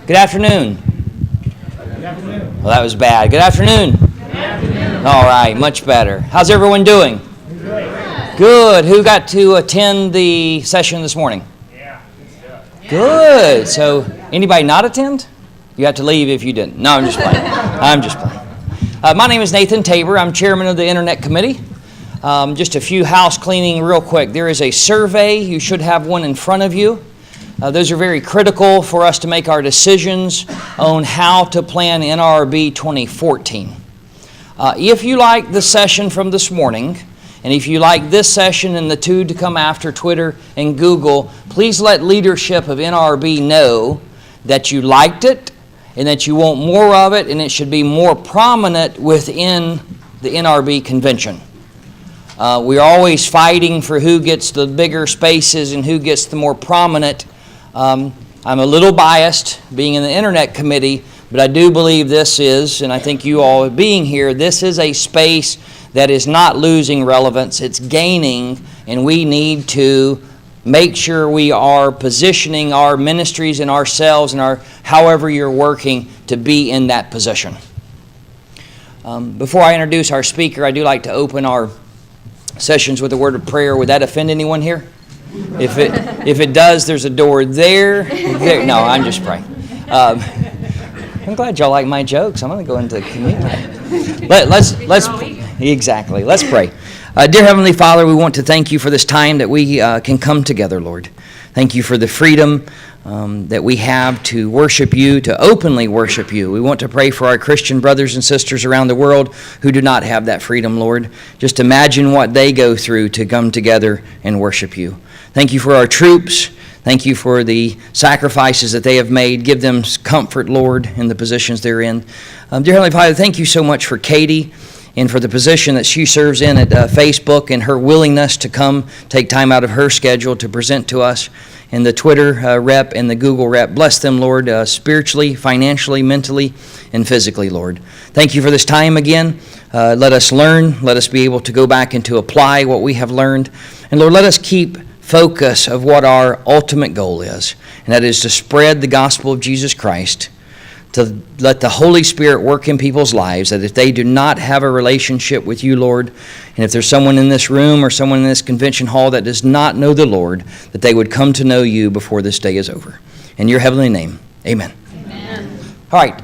Good afternoon. Good afternoon. Well, that was bad. Good afternoon. Good afternoon. All right, much better. How's everyone doing? Good. Who got to attend the session this morning? Yeah. Good. So, anybody not attend? You have to leave if you didn't. No, I'm just playing. I'm just playing. My name is Nathan Tabor. I'm chairman of the Internet Committee. Just a few house cleaning real quick. There is a survey. You should have one in front of you. Those are very critical for us to make our decisions on how to plan NRB 2014. If you like the session from this morning, and if you like this session and the two to come after, Twitter and Google, please let leadership of NRB know that you liked it and that you want more of it, and it should be more prominent within the NRB convention. We're always fighting for who gets the bigger spaces and who gets the more prominent. I'm a little biased being in the Internet Committee, but I do believe this is, and I think you all being here, this is a space that is not losing relevance, it's gaining, and we need to make sure we are positioning our ministries and ourselves and our however you're working to be in that position. Before I introduce our speaker, I do like to open our sessions with a word of prayer. Would that offend anyone here? If it does, there's a door there. No, I'm just praying. I'm glad y'all like my jokes. I'm going to go into communion. Let's exactly. Let's pray. Dear Heavenly Father, we want to thank you for this time that we can come together, Lord. Thank you for the freedom that we have to worship you, to openly worship you. We want to pray for our Christian brothers and sisters around the world who do not have that freedom, Lord. Just imagine what they go through to come together and worship you. Thank you for our troops. Thank you for the sacrifices that they have made. Give them comfort, Lord, in the positions they're in. Dear Heavenly Father, thank you so much for Katie and for the position that she serves in at Facebook and her willingness to come take time out of her schedule to present to us. And the Twitter rep and the Google rep, bless them, Lord, spiritually, financially, mentally, and physically, Lord. Thank you for this time again. Let us learn. Let us be able to go back and to apply what we have learned. And Lord, let us keep focus of what our ultimate goal is, and that is to spread the gospel of Jesus Christ, to let the Holy Spirit work in people's lives, that if they do not have a relationship with you, Lord, and if there's someone in this room or someone in this convention hall that does not know the Lord, that they would come to know you before this day is over. In your heavenly name, amen. Amen. All right,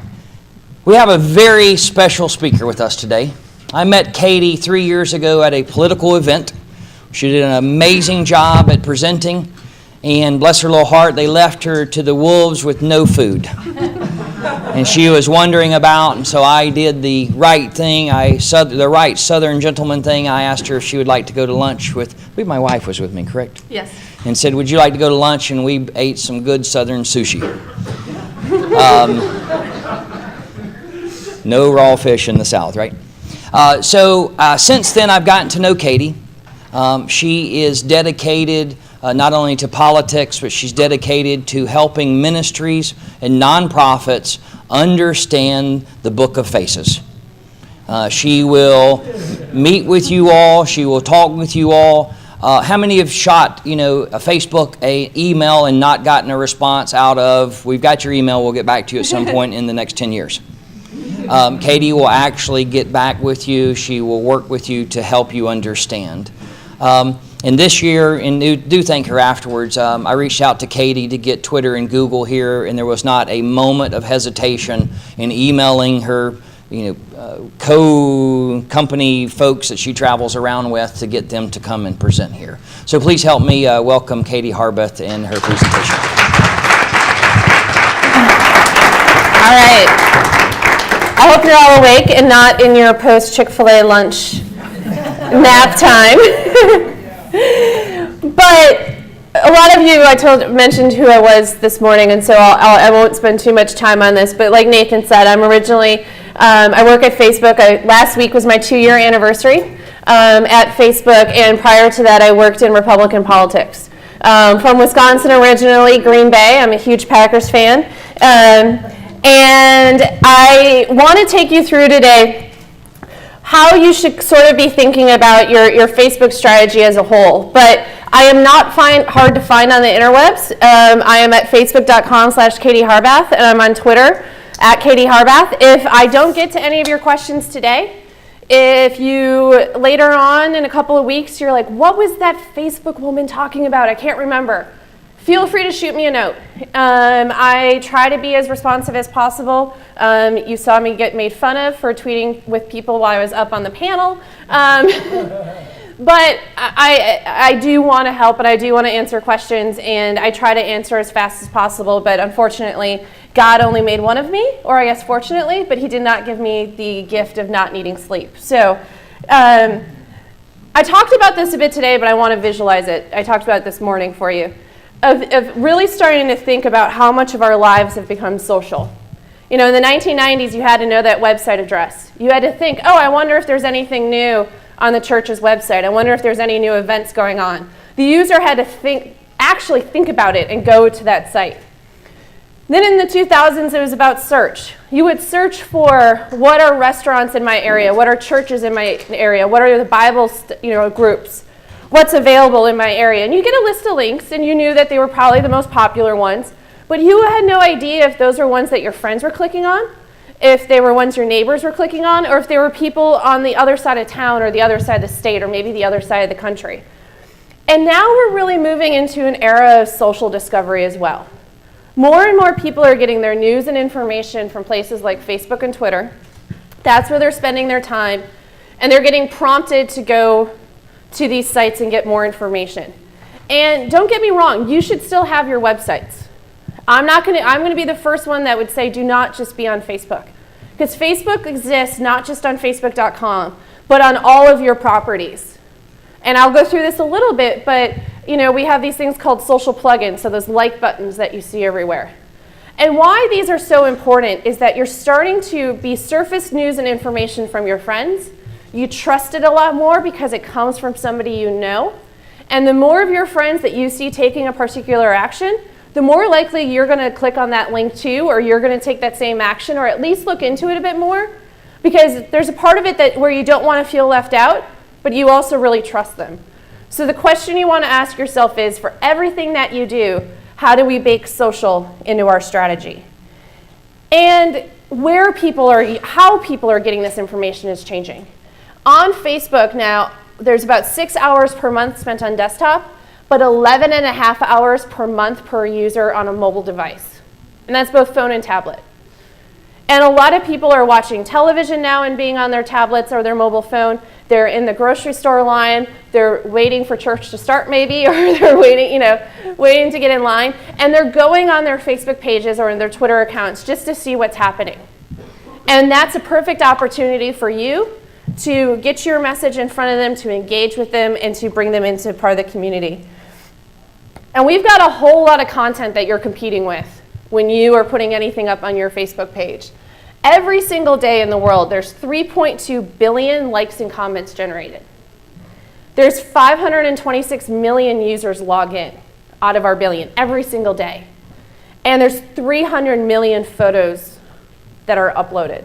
we have a very special speaker with us today. I met Katie 3 years ago at a political event. She did an amazing job at presenting, and bless her little heart, they left her to the wolves with no food. And she was wondering about, and so I did the right thing, the right Southern gentleman thing. I asked her if she would like to go to lunch with, I believe my wife was with me, correct? Yes. And said, would you like to go to lunch? And we ate some good Southern sushi. No raw fish in the South, right? So since then, I've gotten to know Katie. She is dedicated not only to politics, but she's dedicated to helping ministries and nonprofits understand the Book of Faces. She will meet with you all. She will talk with you all. How many have shot, a Facebook email and not gotten a response out of, we've got your email, we'll get back to you at some point in the next 10 years? Katie will actually get back with you. She will work with you to help you understand. And this year, and do thank her afterwards, I reached out to Katie to get Twitter and Google here, and there was not a moment of hesitation in emailing her, co-company folks that she travels around with to get them to come and present here. So please help me welcome Katie Harbeth in her presentation. All right. I hope you're all awake and not in your post-Chick-fil-A lunch nap time. But a lot of you, mentioned who I was this morning, and so I won't spend too much time on this. But like Nathan said, I'm originally, I work at Facebook. Last week was my 2-year anniversary at Facebook, and prior to that, I worked in Republican politics. From Wisconsin originally, Green Bay. I'm a huge Packers fan. And I want to take you through today how you should sort of be thinking about your Facebook strategy as a whole. But I am not hard to find on the interwebs. I am at facebook.com/Katie Harbath, and I'm on Twitter at Katie Harbath. If I don't get to any of your questions today, if you later on in a couple of weeks, you're like, what was that Facebook woman talking about? I can't remember. Feel free to shoot me a note. I try to be as responsive as possible. You saw me get made fun of for tweeting with people while I was up on the panel. But I do want to help, and I do want to answer questions, and I try to answer as fast as possible. But unfortunately, God only made one of me, or I guess fortunately, but he did not give me the gift of not needing sleep. So I talked about this a bit today, but I want to visualize it. I talked about it this morning for you. Of really starting to think about how much of our lives have become social. You know, in the 1990s, you had to know that website address. You had to think, oh, I wonder if there's anything new on the church's website. I wonder if there's any new events going on. The user had to actually think about it and go to that site. Then in the 2000s, it was about search. You would search for what are restaurants in my area, what are churches in my area, what are the Bible groups, what's available in my area. And you get a list of links, and you knew that they were probably the most popular ones, but you had no idea if those were ones that your friends were clicking on, if they were ones your neighbors were clicking on, or if they were people on the other side of town or the other side of the state or maybe the other side of the country. And now we're really moving into an era of social discovery as well. More and more people are getting their news and information from places like Facebook and Twitter. That's where they're spending their time, and they're getting prompted to go to these sites and get more information. And don't get me wrong, you should still have your websites. I'm going to be the first one that would say do not just be on Facebook. Because Facebook exists not just on facebook.com, but on all of your properties. And I'll go through this a little bit, but we have these things called social plugins, so those like buttons that you see everywhere. And why these are so important is that you're starting to be surface news and information from your friends. You trust it a lot more because it comes from somebody you know. And the more of your friends that you see taking a particular action, the more likely you're going to click on that link too, or you're going to take that same action, or at least look into it a bit more. Because there's a part of it where you don't want to feel left out, but you also really trust them. So the question you want to ask yourself is, for everything that you do, how do we bake social into our strategy? And how people are getting this information is changing. On Facebook now, there's about 6 hours per month spent on desktop, but 11 and a half hours per month per user on a mobile device. And that's both phone and tablet. And a lot of people are watching television now and being on their tablets or their mobile phone. They're in the grocery store line. They're waiting for church to start maybe, or they're waiting to get in line. And they're going on their Facebook pages or in their Twitter accounts just to see what's happening. And that's a perfect opportunity for you to get your message in front of them, to engage with them, and to bring them into part of the community. And we've got a whole lot of content that you're competing with when you are putting anything up on your Facebook page. Every single day in the world, there's 3.2 billion likes and comments generated. There's 526 million users log in out of our billion every single day. And there's 300 million photos that are uploaded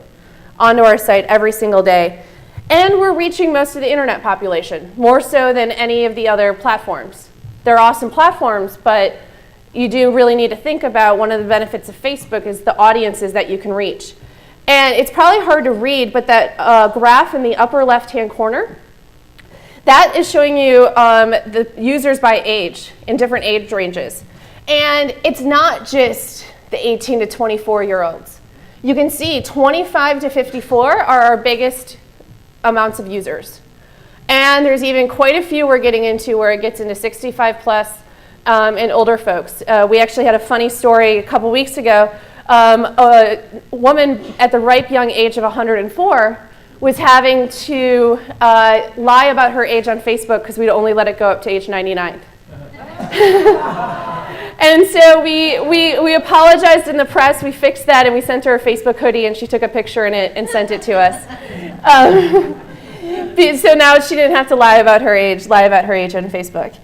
onto our site every single day. And we're reaching most of the internet population, more so than any of the other platforms. They're awesome platforms, but you do really need to think about one of the benefits of Facebook is the audiences that you can reach. And it's probably hard to read, but that graph in the upper left-hand corner, that is showing you the users by age in different age ranges. And it's not just the 18 to 24-year-olds. You can see 25 to 54 are our biggest amounts of users. And there's even quite a few we're getting into where it gets into 65 plus and older folks. We actually had a funny story a couple weeks ago. A woman at the ripe young age of 104 was having to lie about her age on Facebook because we'd only let it go up to age 99. And so we apologized in the press, we fixed that, and we sent her a Facebook hoodie, and she took a picture in it and sent it to us. So now she didn't have to lie about her age on Facebook.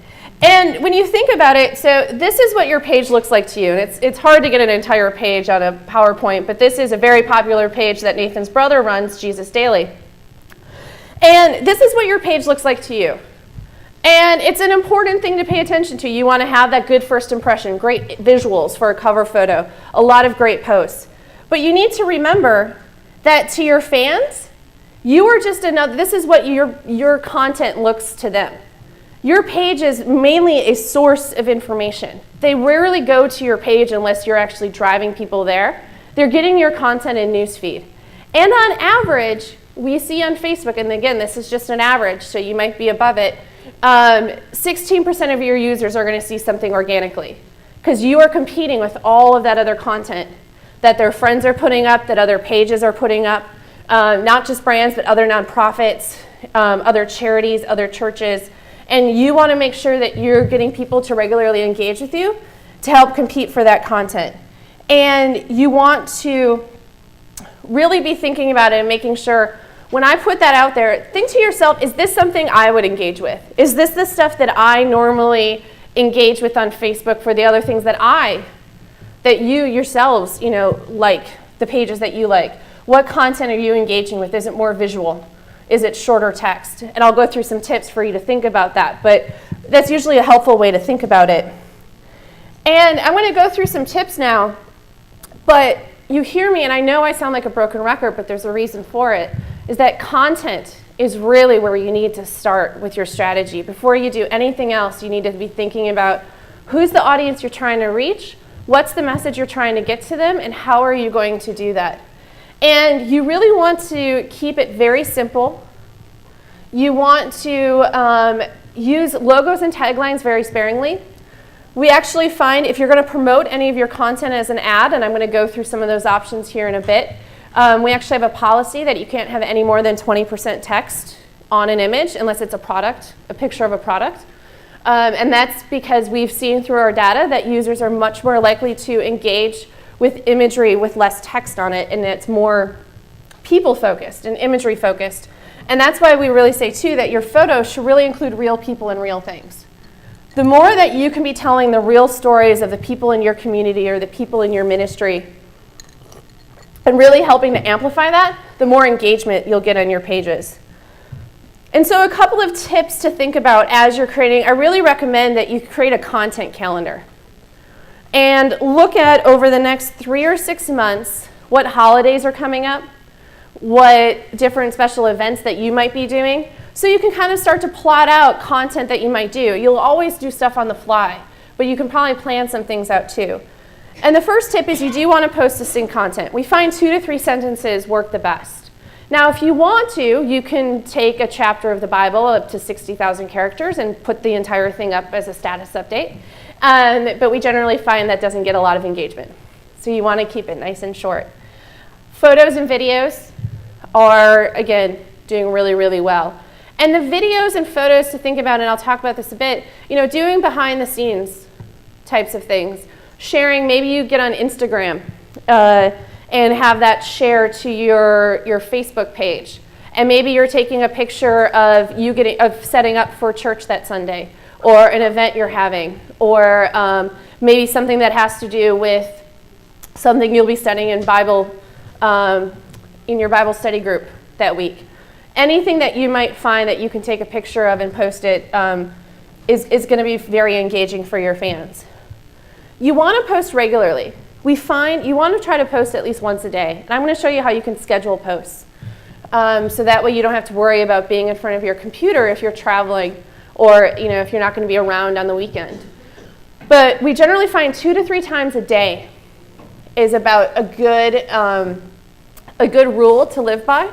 And when you think about it, so this is what your page looks like to you. And it's hard to get an entire page on a PowerPoint, but this is a very popular page that Nathan's brother runs, Jesus Daily. And this is what your page looks like to you. And it's an important thing to pay attention to. You want to have that good first impression, great visuals for a cover photo, a lot of great posts. But you need to remember that to your fans, you are just another, this is what your content looks to them. Your page is mainly a source of information. They rarely go to your page unless you're actually driving people there. They're getting your content in newsfeed. And on average, we see on Facebook, and again, this is just an average, so you might be above it, 16% of your users are going to see something organically because you are competing with all of that other content that their friends are putting up, that other pages are putting up, not just brands, but other nonprofits, other charities, other churches. And you want to make sure that you're getting people to regularly engage with you to help compete for that content. And you want to really be thinking about it and making sure when I put that out there, think to yourself, is this something I would engage with? Is this the stuff that I normally engage with on Facebook for the other things that you yourselves, like, the pages that you like? What content are you engaging with? Is it more visual? Is it shorter text? And I'll go through some tips for you to think about that, but that's usually a helpful way to think about it. And I'm going to go through some tips now, but you hear me, and I know I sound like a broken record, but there's a reason for it, is that content is really where you need to start with your strategy. Before you do anything else, you need to be thinking about who's the audience you're trying to reach, what's the message you're trying to get to them, and how are you going to do that? And you really want to keep it very simple. You want to use logos and taglines very sparingly. We actually find if you're going to promote any of your content as an ad, and I'm going to go through some of those options here in a bit, we actually have a policy that you can't have any more than 20% text on an image unless it's a product, a picture of a product. And that's because we've seen through our data that users are much more likely to engage with imagery with less text on it, and it's more people-focused and imagery-focused. And that's why we really say, too, that your photos should really include real people and real things. The more that you can be telling the real stories of the people in your community or the people in your ministry and really helping to amplify that, the more engagement you'll get on your pages. And so a couple of tips to think about as you're creating, I really recommend that you create a content calendar. And look at, over the next 3 or 6 months, what holidays are coming up, what different special events that you might be doing, so you can kind of start to plot out content that you might do. You'll always do stuff on the fly, but you can probably plan some things out too. And the first tip is you do want to post succinct content. We find 2 to 3 sentences work the best. Now, if you want to, you can take a chapter of the Bible up to 60,000 characters and put the entire thing up as a status update. But we generally find that doesn't get a lot of engagement. So you want to keep it nice and short. Photos and videos are, again, doing really, really well. And the videos and photos to think about, and I'll talk about this a bit, doing behind the scenes types of things. Sharing, maybe you get on Instagram and have that share to your Facebook page. And maybe you're taking a picture of setting up for church that Sunday, or an event you're having, or maybe something that has to do with something you'll be studying in your Bible study group that week. Anything that you might find that you can take a picture of and post it is going to be very engaging for your fans. You want to post regularly. We find you want to try to post at least once a day. And I'm going to show you how you can schedule posts. So that way you don't have to worry about being in front of your computer if you're traveling, or if you're not going to be around on the weekend. But we generally find 2 to 3 times a day is about a good rule to live by.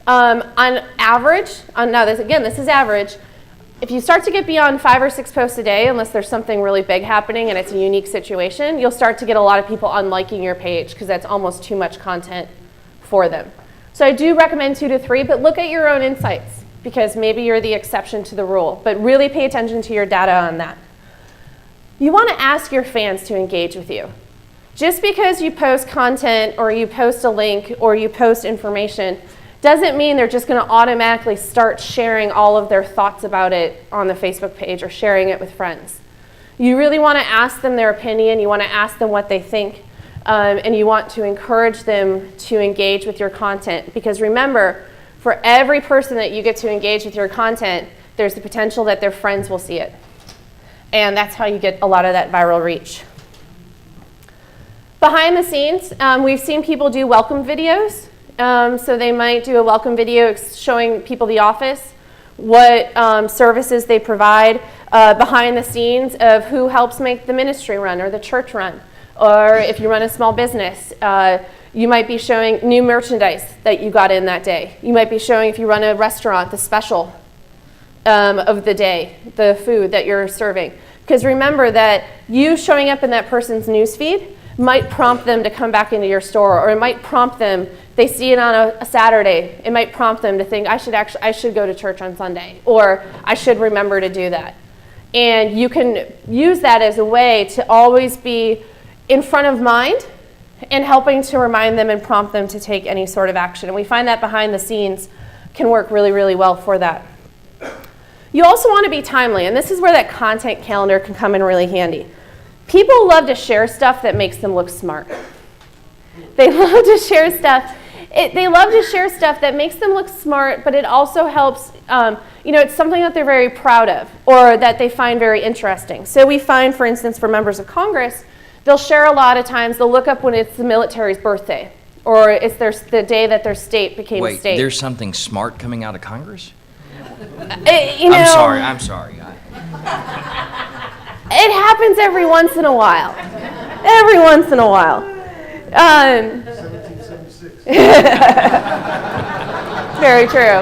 On average, this is average, if you start to get beyond 5 or 6 posts a day, unless there's something really big happening and it's a unique situation, you'll start to get a lot of people unliking your page because that's almost too much content for them. So I do recommend 2 to 3, but look at your own insights because maybe you're the exception to the rule, but really pay attention to your data on that. You want to ask your fans to engage with you. Just because you post content or you post a link or you post information doesn't mean they're just going to automatically start sharing all of their thoughts about it on the Facebook page or sharing it with friends. You really want to ask them their opinion, you want to ask them what they think, and you want to encourage them to engage with your content. Because remember, for every person that you get to engage with your content, there's the potential that their friends will see it. And that's how you get a lot of that viral reach. Behind the scenes, we've seen people do welcome videos. So they might do a welcome video showing people the office, what services they provide, behind the scenes of who helps make the ministry run or the church run. Or if you run a small business, you might be showing new merchandise that you got in that day. You might be showing, if you run a restaurant, the special of the day, the food that you're serving. Because remember that you showing up in that person's newsfeed might prompt them to come back into your store, or it might prompt them, they see it on a Saturday, it might prompt them to think, I should go to church on Sunday, or I should remember to do that. And you can use that as a way to always be in front of mind and helping to remind them and prompt them to take any sort of action. And we find that behind the scenes can work really, really well for that. You also want to be timely, and this is where that content calendar can come in really handy. People love to share stuff that makes them look smart. They love to share stuff. They love to share stuff that makes them look smart, but it also helps, it's something that they're very proud of or that they find very interesting. So we find, for instance, for members of Congress, they'll share a lot of times, they'll look up when it's the military's birthday or it's the day that their state became a state. Wait, there's something smart coming out of Congress? I'm sorry. It happens every once in a while. Every once in a while. 1776. Very true.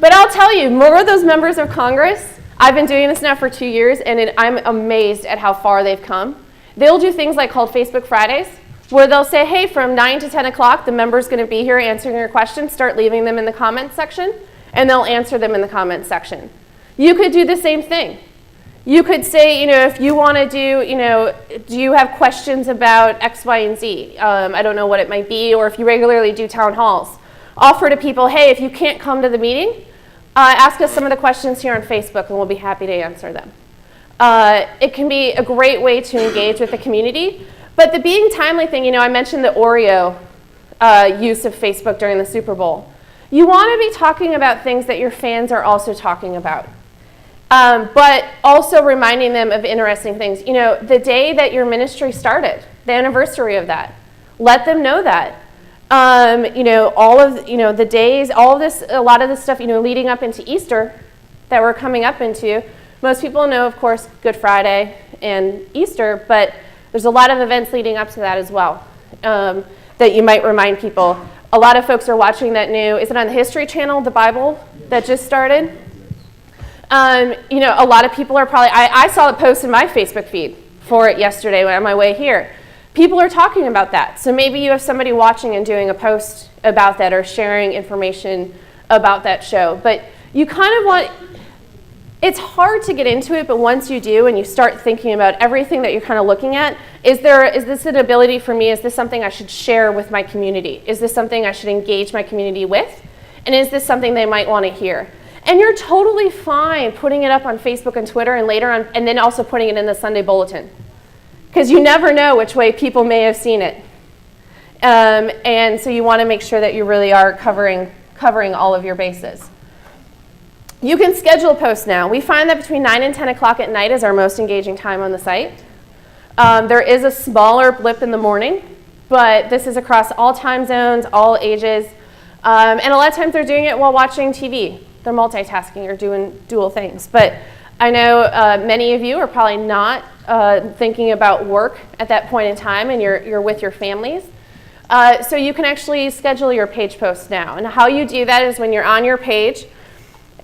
But I'll tell you, more of those members of Congress, I've been doing this now for 2 years, and I'm amazed at how far they've come. They'll do things like called Facebook Fridays, where they'll say, hey, from 9 to 10 o'clock, the member's going to be here answering your questions. Start leaving them in the comments section, and they'll answer them in the comments section. You could do the same thing. You could say, if you want to do you have questions about X, Y, and Z? I don't know what it might be, or if you regularly do town halls. Offer to people, hey, if you can't come to the meeting, ask us some of the questions here on Facebook, and we'll be happy to answer them. It can be a great way to engage with the community. But the being timely thing, I mentioned the Oreo use of Facebook during the Super Bowl. You want to be talking about things that your fans are also talking about. But also reminding them of interesting things. The day that your ministry started, the anniversary of that, let them know that. All of the days, all of this, a lot of this stuff, leading up into Easter that we're coming up into. Most people know, of course, Good Friday and Easter, but there's a lot of events leading up to that as well that you might remind people. A lot of folks are watching that is it on the History Channel, the Bible that just started? A lot of people are probably, I saw a post in my Facebook feed for it yesterday on my way here. People are talking about that. So maybe you have somebody watching and doing a post about that or sharing information about that show. But you kind of want, it's hard to get into it, but once you do and you start thinking about everything that you're kind of looking at, is this an ability for me? Is this something I should share with my community? Is this something I should engage my community with? And is this something they might want to hear? And you're totally fine putting it up on Facebook and Twitter and later on, and then also putting it in the Sunday Bulletin. Because you never know which way people may have seen it. And so you want to make sure that you really are covering all of your bases. You can schedule posts now. We find that between 9 and 10 o'clock at night is our most engaging time on the site. There is a smaller blip in the morning, but this is across all time zones, all ages. And a lot of times they're doing it while watching TV. They're multitasking or doing dual things. But I know many of you are probably not thinking about work at that point in time, and you're with your families. So you can actually schedule your page posts now. And how you do that is when you're on your page,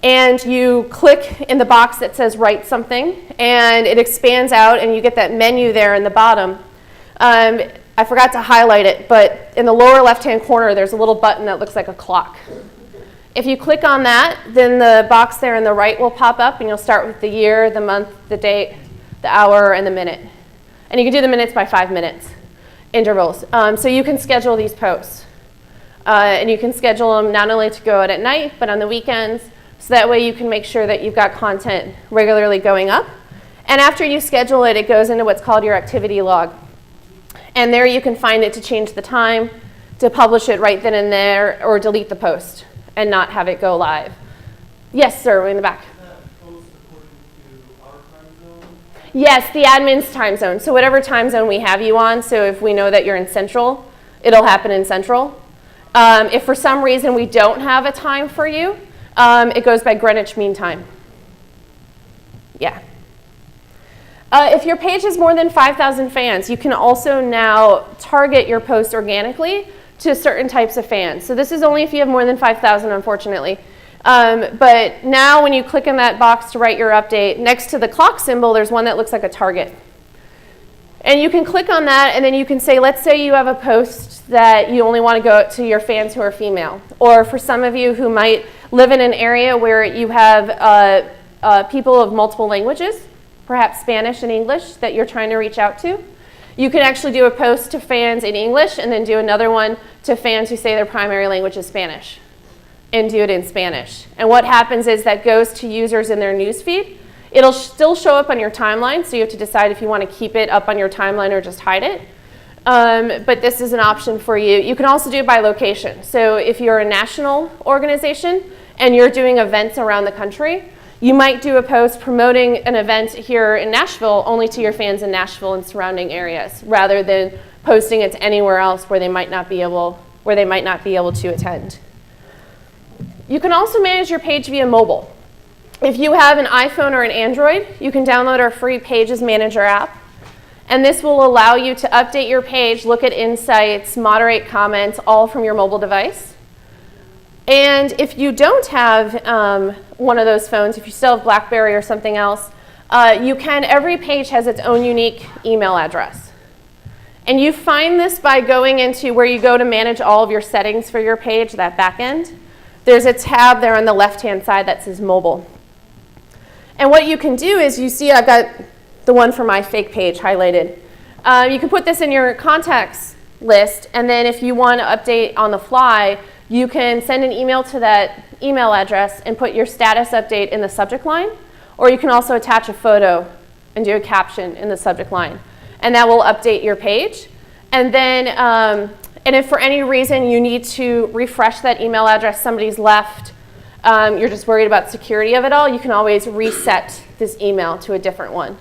and you click in the box that says write something, and it expands out, and you get that menu there in the bottom. I forgot to highlight it, but in the lower left-hand corner, there's a little button that looks like a clock. If you click on that, then the box there on the right will pop up, and you'll start with the year, the month, the date, the hour, and the minute. And you can do the minutes by 5 minutes intervals. So you can schedule these posts. And you can schedule them not only to go out at night, but on the weekends. So that way you can make sure that you've got content regularly going up. And after you schedule it, it goes into what's called your activity log. And there you can find it to change the time, to publish it right then and there or delete the post and not have it go live. Yes, sir, in the back. Yes, the admin's time zone. So whatever time zone we have you on, so if we know that you're in Central, it'll happen in Central. If for some reason we don't have a time for you, it goes by Greenwich Mean Time. Yeah. If your page has more than 5,000 fans, you can also now target your post organically to certain types of fans. So this is only if you have more than 5,000, unfortunately. But now when you click in that box to write your update, next to the clock symbol, there's one that looks like a target. And you can click on that, and then you can say, let's say you have a post that you only want to go out to your fans who are female. Or for some of you who might live in an area where you have people of multiple languages, perhaps Spanish and English, that you're trying to reach out to, you can actually do a post to fans in English and then do another one to fans who say their primary language is Spanish, and do it in Spanish. And what happens is that goes to users in their newsfeed. It'll still show up on your timeline, so you have to decide if you want to keep it up on your timeline or just hide it. But this is an option for you. You can also do it by location. So if you're a national organization and you're doing events around the country, you might do a post promoting an event here in Nashville only to your fans in Nashville and surrounding areas, rather than posting it to anywhere else where they might not be able to attend. You can also manage your page via mobile. If you have an iPhone or an Android, you can download our free Pages Manager app. And this will allow you to update your page, look at insights, moderate comments, all from your mobile device. And if you don't have one of those phones, if you still have BlackBerry or something else, every page has its own unique email address. And you find this by going into where you go to manage all of your settings for your page, that back end. There's a tab there on the left-hand side that says mobile. And what you can do is, you see I've got the one for my fake page highlighted. You can put this in your contacts list, and then if you want to update on the fly, you can send an email to that email address and put your status update in the subject line, or you can also attach a photo and do a caption in the subject line, and that will update your page. And then, and if for any reason you need to refresh that email address, somebody's left, you're just worried about security of it all, you can always reset this email to a different one.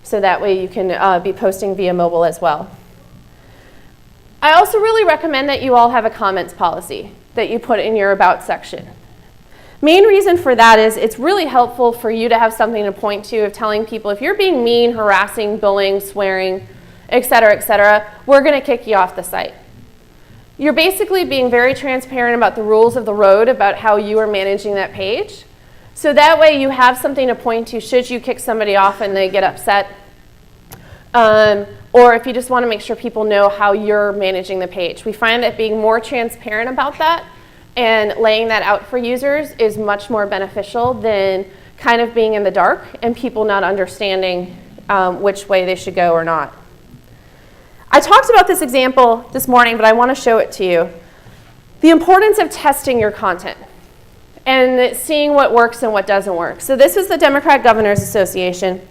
So that way you can be posting via mobile as well. I also really recommend that you all have a comments policy that you put in your About section. Main reason for that is it's really helpful for you to have something to point to of telling people if you're being mean, harassing, bullying, swearing, etc., we're going to kick you off the site. You're basically being very transparent about the rules of the road about how you are managing that page. So that way you have something to point to should you kick somebody off and they get upset. Or if you just want to make sure people know how you're managing the page. We find that being more transparent about that and laying that out for users is much more beneficial than kind of being in the dark and people not understanding which way they should go or not. I talked about this example this morning, but I want to show it to you. The importance of testing your content and seeing what works and what doesn't work. So this is the Democrat Governors Association.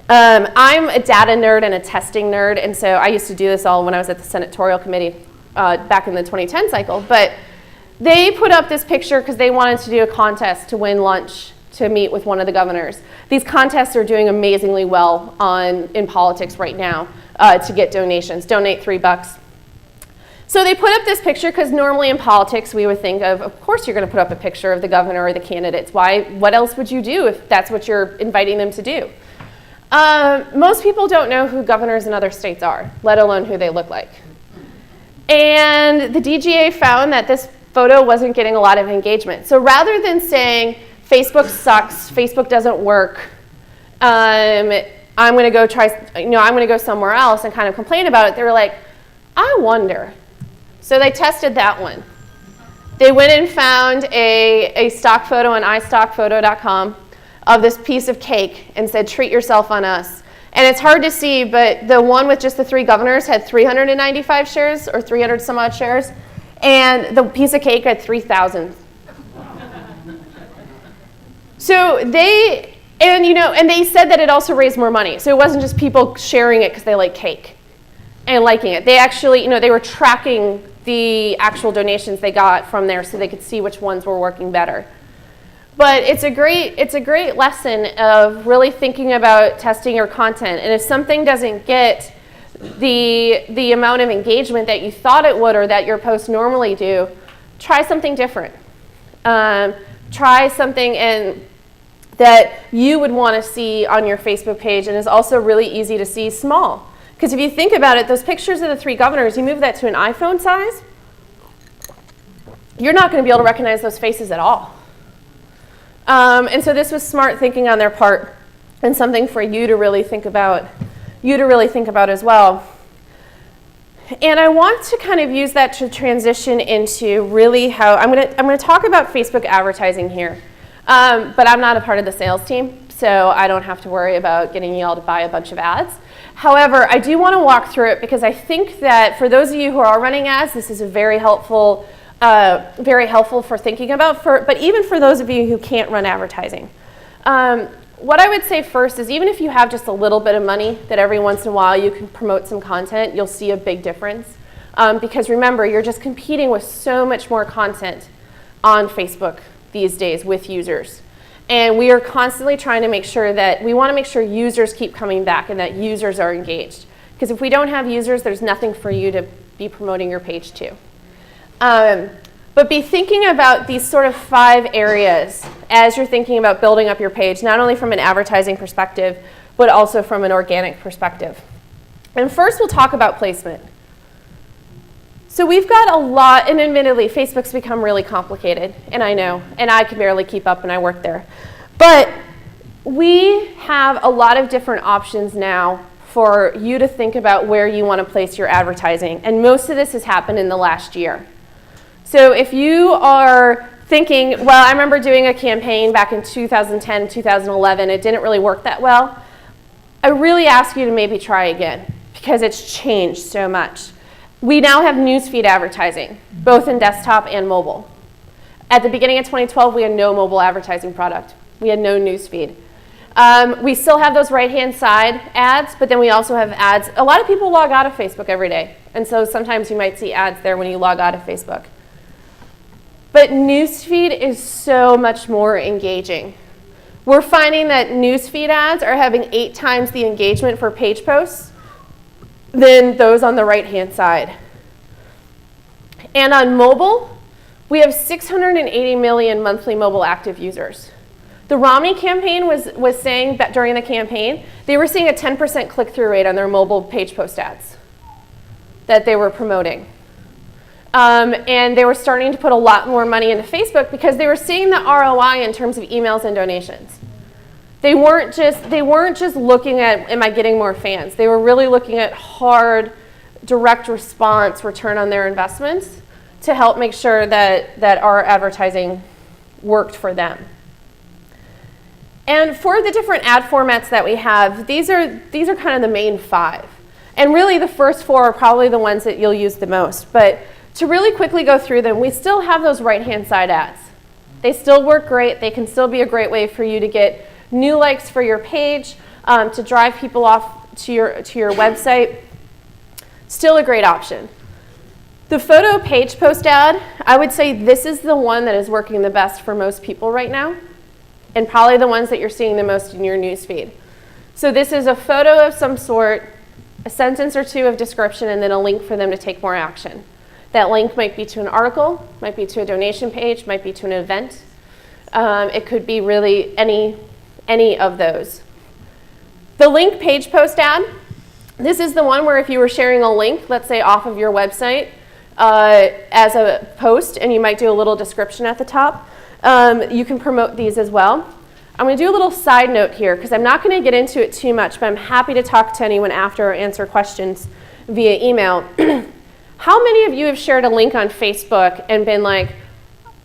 I'm a data nerd and a testing nerd, and so I used to do this all when I was at the senatorial committee back in the 2010 cycle. But they put up this picture because they wanted to do a contest to win lunch to meet with one of the governors. These contests are doing amazingly well in politics right now to get donations. Donate $3. So they put up this picture because normally in politics we would think of course you're going to put up a picture of the governor or the candidates. What else would you do if that's what you're inviting them to do? Most people don't know who governors in other states are, let alone who they look like. And the DGA found that this photo wasn't getting a lot of engagement. So rather than saying, Facebook sucks, Facebook doesn't work, I'm going to go somewhere else and kind of complain about it, they were like, I wonder. So they tested that one. They went and found a stock photo on istockphoto.com of this piece of cake and said, treat yourself on us. And it's hard to see, but the one with just the 3 governors had 395 shares or 300 some odd shares, and the piece of cake had 3,000. So they said that it also raised more money. So it wasn't just people sharing it because they like cake and liking it. They actually, they were tracking the actual donations they got from there so they could see which ones were working better. But it's a great lesson of really thinking about testing your content. And if something doesn't get the amount of engagement that you thought it would or that your posts normally do, try something different. Try something that you would want to see on your Facebook page and is also really easy to see small. Because if you think about it, those pictures of the 3 governors, you move that to an iPhone size, you're not going to be able to recognize those faces at all. And so this was smart thinking on their part and something for you to really think about, as well. And I want to kind of use that to transition into really how I'm going to talk about Facebook advertising here. But I'm not a part of the sales team, so I don't have to worry about getting you all to buy a bunch of ads. However, I do want to walk through it because I think that for those of you who are running ads, this is a very helpful for thinking about, but even for those of you who can't run advertising. What I would say first is even if you have just a little bit of money that every once in a while you can promote some content, you'll see a big difference. Because remember, you're just competing with so much more content on Facebook these days with users. And we are constantly trying to make sure that we want to make sure users keep coming back and that users are engaged. Because if we don't have users, there's nothing for you to be promoting your page to. But be thinking about these sort of 5 areas as you're thinking about building up your page, not only from an advertising perspective, but also from an organic perspective. And first, we'll talk about placement. So we've got a lot, and admittedly, Facebook's become really complicated, and I know, and I can barely keep up, and I work there. But we have a lot of different options now for you to think about where you want to place your advertising, and most of this has happened in the last year. So if you are thinking, well, I remember doing a campaign back in 2010, 2011, it didn't really work that well, I really ask you to maybe try again, because it's changed so much. We now have newsfeed advertising, both in desktop and mobile. At the beginning of 2012, we had no mobile advertising product. We had no newsfeed. We still have those right-hand side ads, but then we also have ads. A lot of people log out of Facebook every day, and so sometimes you might see ads there when you log out of Facebook. But newsfeed is so much more engaging. We're finding that newsfeed ads are having 8 times the engagement for page posts than those on the right-hand side. And on mobile, we have 680 million monthly mobile active users. The Romney campaign was saying that during the campaign, they were seeing a 10% click-through rate on their mobile page post ads that they were promoting. And they were starting to put a lot more money into Facebook because they were seeing the ROI in terms of emails and donations. They weren't just looking at, am I getting more fans? They were really looking at hard, direct response return on their investments to help make sure that our advertising worked for them. And for the different ad formats that we have, these are kind of the main 5. And really the first 4 are probably the ones that you'll use the most. But to really quickly go through them, we still have those right-hand side ads. They still work great. They can still be a great way for you to get new likes for your page, to drive people off to your website. Still a great option. The photo page post ad, I would say this is the one that is working the best for most people right now, and probably the ones that you're seeing the most in your newsfeed. So this is a photo of some sort, a sentence or 2 of description, and then a link for them to take more action. That link might be to an article, might be to a donation page, might be to an event. It could be really any of those. The link page post ad, this is the one where if you were sharing a link, let's say off of your website as a post, and you might do a little description at the top, you can promote these as well. I'm going to do a little side note here because I'm not going to get into it too much, but I'm happy to talk to anyone after or answer questions via email. How many of you have shared a link on Facebook and been like,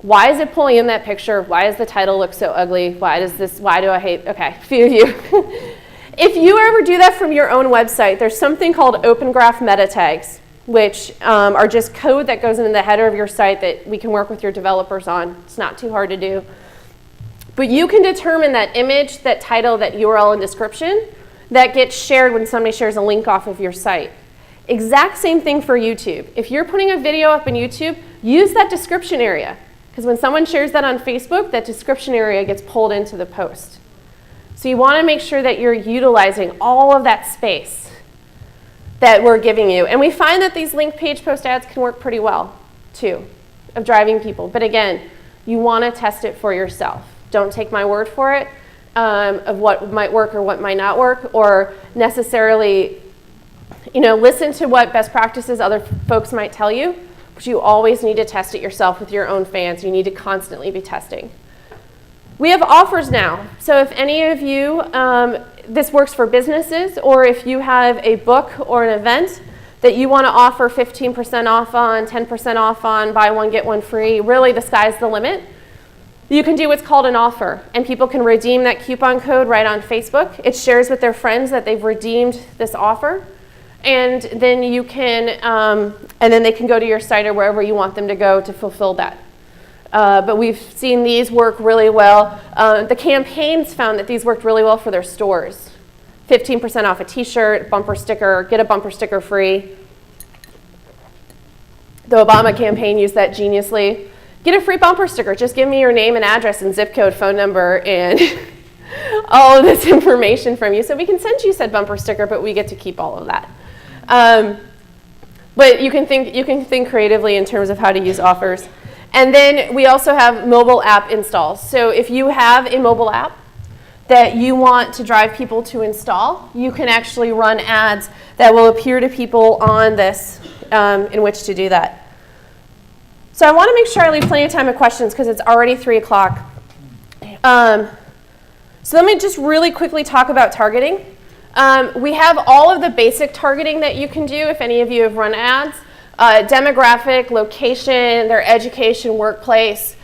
why is it pulling in that picture? Why does the title look so ugly? Why do I hate, okay, a few of you. If you ever do that from your own website, there's something called Open Graph meta tags, which are just code that goes into the header of your site that we can work with your developers on. It's not too hard to do. But you can determine that image, that title, that URL and description that gets shared when somebody shares a link off of your site. Exact same thing for YouTube. If you're putting a video up on YouTube, use that description area. Because when someone shares that on Facebook, that description area gets pulled into the post. So you want to make sure that you're utilizing all of that space that we're giving you. And we find that these link page post ads can work pretty well, too, of driving people. But again, you want to test it for yourself. Don't take my word for it of what might work or what might not work, or necessarily listen to what best practices other folks might tell you. But you always need to test it yourself with your own fans. You need to constantly be testing. We have offers now. So if any of you, this works for businesses, or if you have a book or an event that you want to offer 15% off on, 10% off on, buy one, get one free, really the sky's the limit. You can do what's called an offer, and people can redeem that coupon code right on Facebook. It shares with their friends that they've redeemed this offer. And then you can, and then they can go to your site or wherever you want them to go to fulfill that. But we've seen these work really well. The campaigns found that these worked really well for their stores. 15% off a t-shirt, bumper sticker, get a bumper sticker free. The Obama campaign used that geniusly. Get a free bumper sticker. Just give me your name and address and zip code, phone number, and all of this information from you. So we can send you said bumper sticker, but we get to keep all of that. But you can think creatively in terms of how to use offers. And then we also have mobile app installs. So if you have a mobile app that you want to drive people to install, you can actually run ads that will appear to people on this in which to do that. So I want to make sure I leave plenty of time for questions because it's already 3 o'clock. So let me just really quickly talk about targeting. We have all of the basic targeting that you can do if any of you have run ads. Demographic, location, their education, workplace,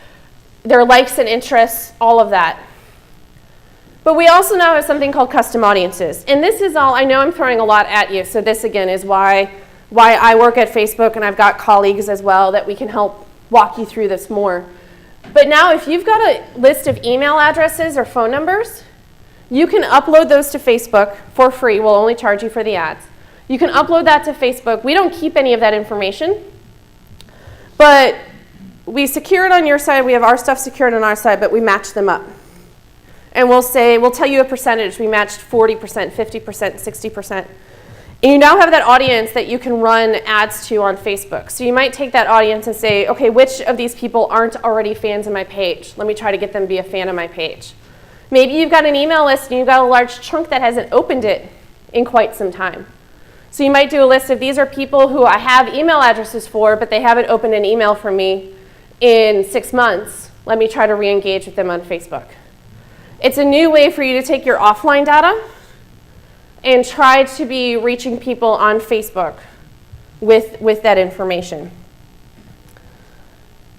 their likes and interests, all of that. But we also now have something called custom audiences. And this is all, I know I'm throwing a lot at you, so this again is why I work at Facebook, and I've got colleagues as well that we can help walk you through this more. But now if you've got a list of email addresses or phone numbers, you can upload those to Facebook for free. We'll only charge you for the ads. You can upload that to Facebook. We don't keep any of that information, but we secure it on your side. We have our stuff secured on our side, but we match them up. And we'll tell you a percentage. We matched 40%, 50%, 60%. And you now have that audience that you can run ads to on Facebook. So you might take that audience and say, okay, which of these people aren't already fans of my page? Let me try to get them to be a fan of my page. Maybe you've got an email list and you've got a large chunk that hasn't opened it in quite some time. So you might do a list of these are people who I have email addresses for, but they haven't opened an email from me in 6 months. Let me try to re-engage with them on Facebook. It's a new way for you to take your offline data and try to be reaching people on Facebook with that information.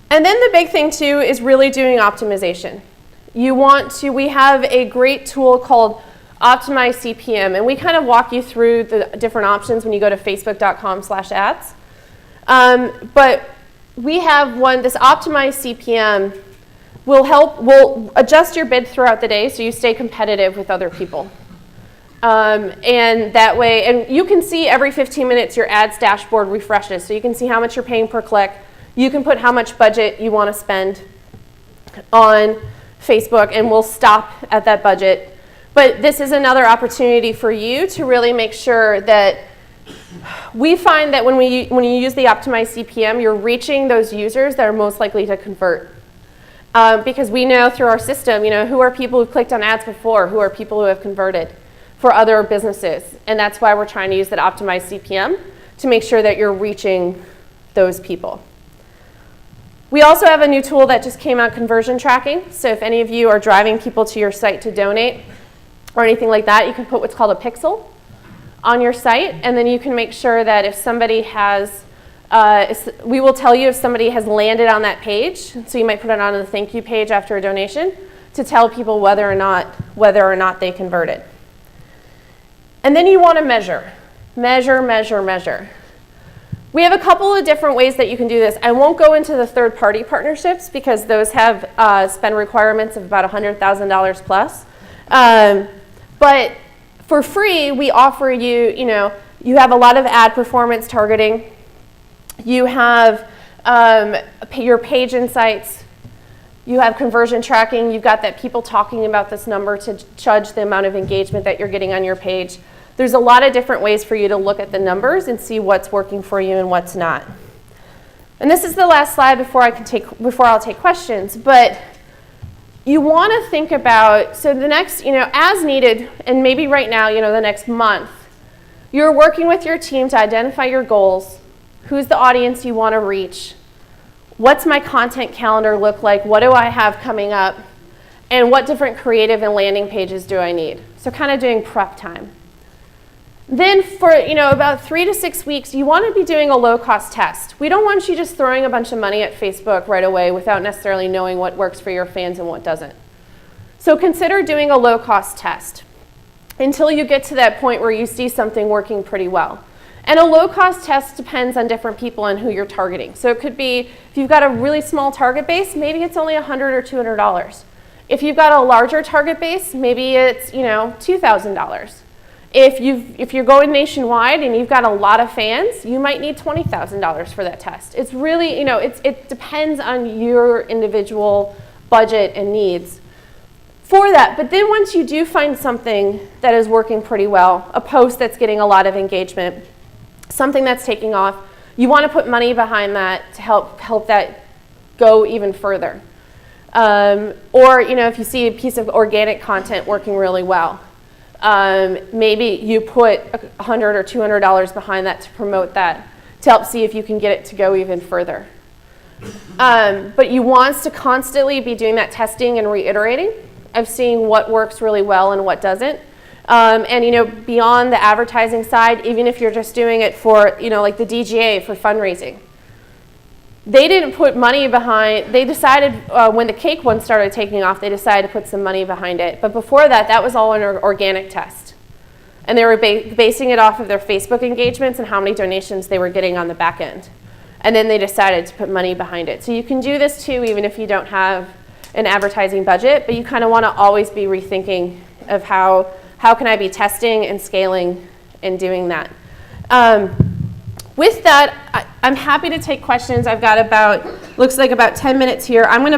And then the big thing too is really doing optimization. We have a great tool called Optimize CPM, and we kind of walk you through the different options when you go to facebook.com/ads. But we have one, this Optimize CPM will adjust your bid throughout the day so you stay competitive with other people. And that way, and you can see every 15 minutes your ads dashboard refreshes, so you can see how much you're paying per click. You can put how much budget you want to spend on Facebook, and we'll stop at that budget. But this is another opportunity for you to really make sure that we find that when you use the Optimize CPM, you're reaching those users that are most likely to convert. Because we know through our system, who are people who've clicked on ads before, who are people who have converted for other businesses. And that's why we're trying to use that Optimize CPM to make sure that you're reaching those people. We also have a new tool that just came out, conversion tracking. So if any of you are driving people to your site to donate or anything like that, you can put what's called a pixel on your site, and then you can make sure that if somebody has, we will tell you if somebody has landed on that page. So you might put it on the thank you page after a donation to tell people whether or not they converted. And then you want to measure. Measure. We have a couple of different ways that you can do this. I won't go into the third-party partnerships because those have spend requirements of about $100,000 plus. But for free, we offer you, You have a lot of ad performance targeting. You have your page insights. You have conversion tracking. You've got that people talking about this number to judge the amount of engagement that you're getting on your page. There's a lot of different ways for you to look at the numbers and see what's working for you and what's not. And this is the last slide before I'll take questions. But you want to think about, so the next, as needed, and maybe right now, the next month, you're working with your team to identify your goals. Who's the audience you want to reach? What's my content calendar look like? What do I have coming up? And what different creative and landing pages do I need? So kind of doing prep time. Then for about 3 to 6 weeks, you want to be doing a low-cost test. We don't want you just throwing a bunch of money at Facebook right away without necessarily knowing what works for your fans and what doesn't. So consider doing a low-cost test until you get to that point where you see something working pretty well. And a low-cost test depends on different people and who you're targeting. So it could be, if you've got a really small target base, maybe it's only $100 or $200. If you've got a larger target base, maybe it's $2,000. If you're going nationwide and you've got a lot of fans, you might need $20,000 for that test. It's really, it depends on your individual budget and needs for that. But then once you do find something that is working pretty well, a post that's getting a lot of engagement, something that's taking off, you want to put money behind that to help that go even further. Or if you see a piece of organic content working really well, maybe you put $100 or $200 behind that to promote that, to help see if you can get it to go even further. But you want to constantly be doing that testing and reiterating of seeing what works really well and what doesn't. And beyond the advertising side, even if you're just doing it for like the DGA for fundraising, they didn't put money behind. They decided when the cake one started taking off, they decided to put some money behind it. But before that, that was all an organic test, and they were basing it off of their Facebook engagements and how many donations they were getting on the back end. And then they decided to put money behind it. So you can do this too, even if you don't have an advertising budget. But you kind of want to always be rethinking of how can I be testing and scaling and doing that. With that, I'm happy to take questions. I've got looks like about 10 minutes here. I'm going to